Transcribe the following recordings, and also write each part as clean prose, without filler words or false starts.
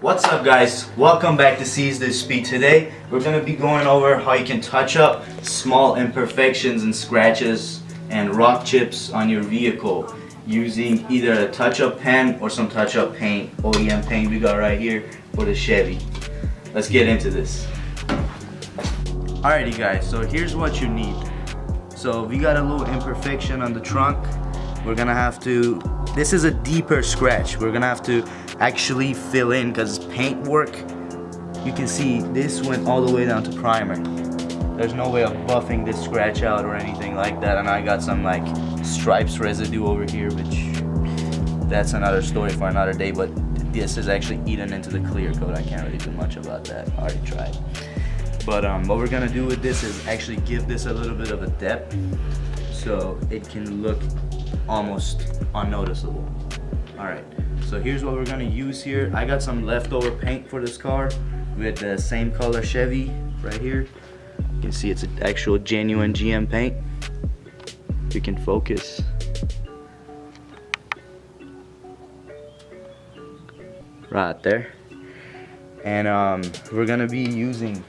What's up guys, welcome back to Seize the Speed. Today we're going to be going over how you can touch up small imperfections and scratches and rock chips on your vehicle using either a touch-up pen or some touch-up paint, OEM paint we got right here for the Chevy. Let's get into this. Alrighty guys, so here's what you need. So we got a little imperfection on the trunk. We're gonna have to, this is a deeper scratch. We're gonna have to actually fill in because paint work. You can see this went all the way down to primer. There's no way of buffing this scratch out or anything like that. And I got some like stripes residue over here, which that's another story for another day, but this is actually eaten into the clear coat. I can't really do much about that. I already tried. But what we're gonna do with this is actually give this a little bit of a depth so it can look almost unnoticeable. Alright, so here's what we're gonna use here. I got some leftover paint for this car with the same color Chevy right here. You can see it's an actual genuine GM paint. You can focus. Right there. And we're gonna be using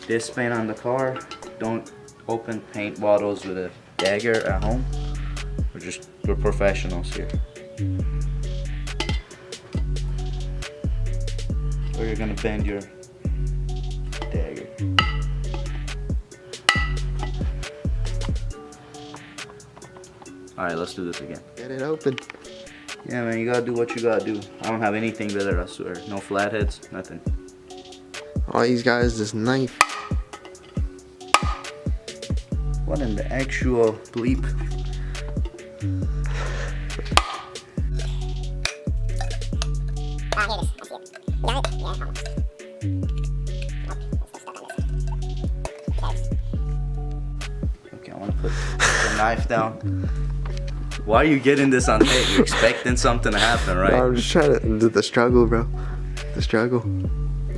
this paint on the car. Don't open paint bottles with a dagger at home. We're professionals here. Or you're gonna bend your dagger. Alright, let's do this again. Get it open. Yeah man, you gotta do what you gotta do. I don't have anything better, I swear. No flatheads, nothing. All these guys, this knife. What in the actual bleep? Okay, I want to put the knife down. Why are you getting this on tape? You're expecting something to happen, right? I'm just trying to do the struggle, bro. The struggle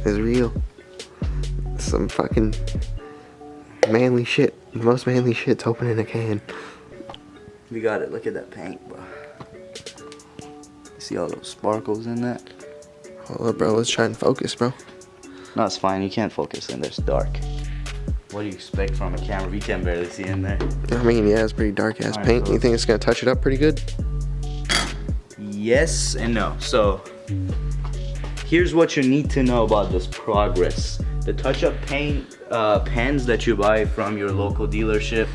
is real. Some fucking manly shit. The most manly shit's opening a can. We got it. Look at that paint, bro. You see all those sparkles in that? Hold up, bro. Let's try and focus, bro. No, it's fine. You can't focus in there. It's dark. What do you expect from a camera? We can barely see in there. I mean, yeah, it's pretty dark ass Alright, paint. so You think it's gonna touch it up pretty good? yes and no. So here's what you need to know about this progress. The touch-up paint pens that you buy from your local dealership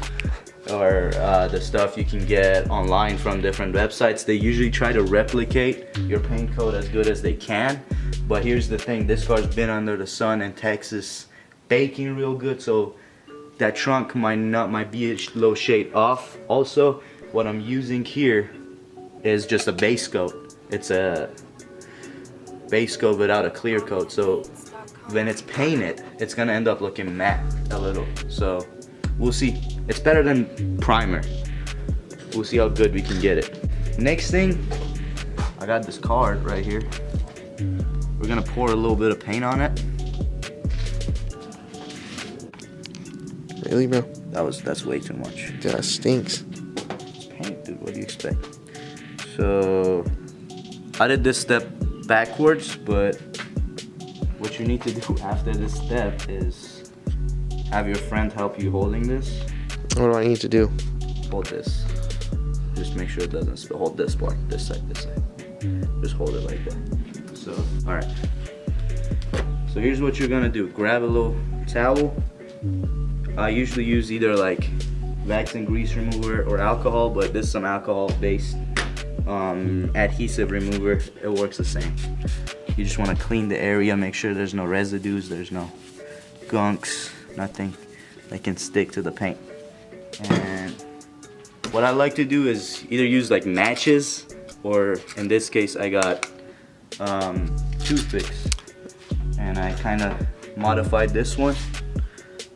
or the stuff you can get online from different websites, they usually try to replicate your paint coat as good as they can. But here's the thing, this car's been under the sun in Texas baking real good, so that trunk might be a little shade off. Also, what I'm using here is just a base coat. It's a base coat without a clear coat, so when it's painted, it's gonna end up looking matte a little. So we'll see. It's better than primer. We'll see how good we can get it. Next thing, I got this card right here. We're gonna pour a little bit of paint on it. Really, bro? That's way too much. That stinks. It's paint, dude. What do you expect? So I did this step backwards, but what you need to do after this step is have your friend help you holding this. What do I need to do? Hold this. Just make sure it doesn't spill. Hold this part, this side, this side. Just hold it like that. So, alright. So here's what you're gonna do. Grab a little towel. I usually use either like wax and grease remover or alcohol, but this is some alcohol based adhesive remover. It works the same. You just want to clean the area, make sure there's no residues, there's no gunks, nothing that can stick to the paint. And what I like to do is either use like matches, or in this case I got toothpicks, and I kind of modified this one.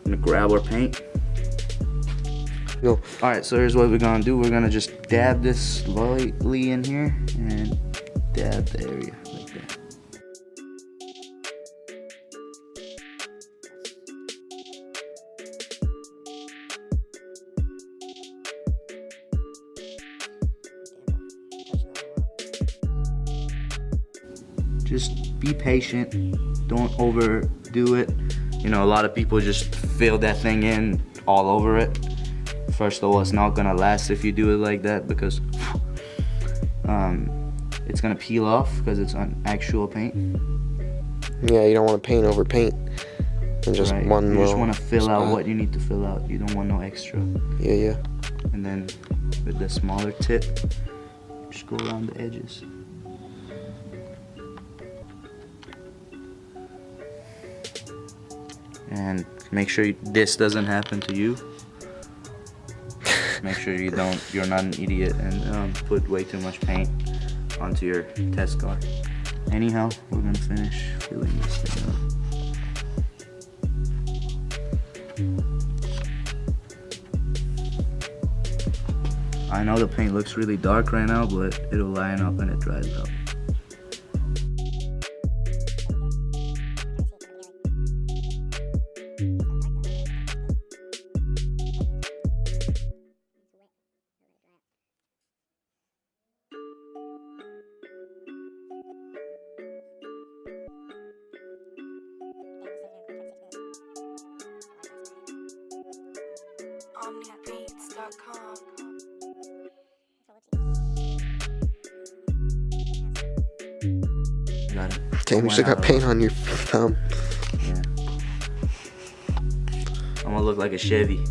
I'm gonna grab our paint. Go. Alright, so here's what we're gonna do. We're gonna just dab this lightly in here and dab the area like that. just be patient. Don't overdo it. You know, a lot of people just fill that thing in all over it. First of all, it's not gonna last if you do it like that, because it's gonna peel off because it's on actual paint. Yeah, you don't want to paint over paint. And just Right. one You just little want to fill out spot. what you need to fill out. You don't want no extra. Yeah. And then with the smaller tip, just go around the edges. And make sure this doesn't happen to you. Make sure you're not an idiot and put way too much paint onto your test car. Anyhow, we're gonna finish filling this thing up. I know the paint looks really dark right now, but it'll line up when it dries out. OmniaBeats.com. Got it. Damn, you still got paint on your thumb. Yeah. I'm gonna look like a Chevy.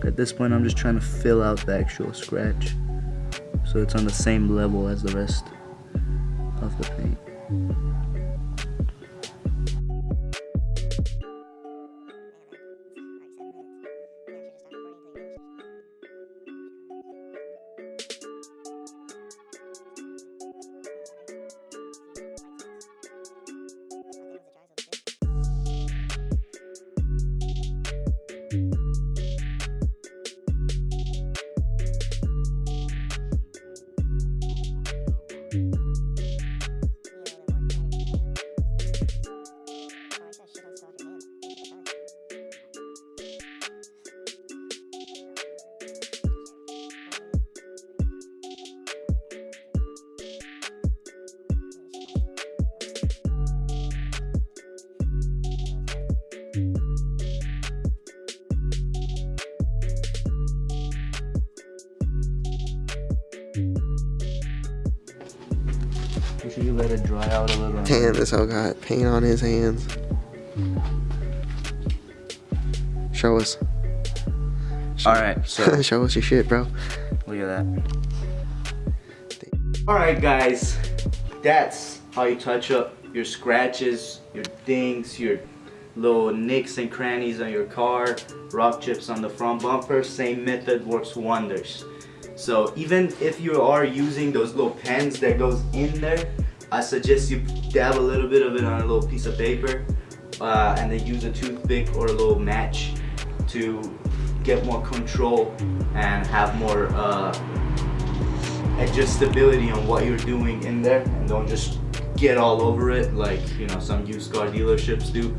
At this point, I'm just trying to fill out the actual scratch so it's on the same level as the rest of the paint. Make sure you let it dry out a little. Damn, this all got paint on his hands. Show us. Alright, so Show us your shit, bro. look at that. Alright guys, that's how you touch up your scratches, your dings, your little nicks and crannies on your car, rock chips on the front bumper. Same method works wonders. So even if you are using those little pens that goes in there, I suggest you dab a little bit of it on a little piece of paper and then use a toothpick or a little match to get more control and have more adjustability on what you're doing in there, and don't just get all over it like, you know, some used car dealerships do.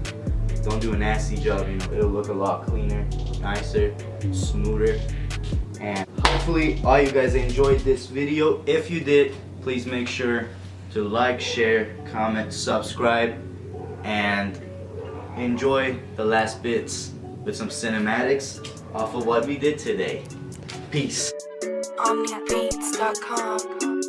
Don't do a nasty job, you know, it'll look a lot cleaner, nicer, smoother. And hopefully all you guys enjoyed this video. If you did, please make sure to like, share, comment, subscribe, and enjoy the last bits with some cinematics off of what we did today. Peace. OmniaBeats.com.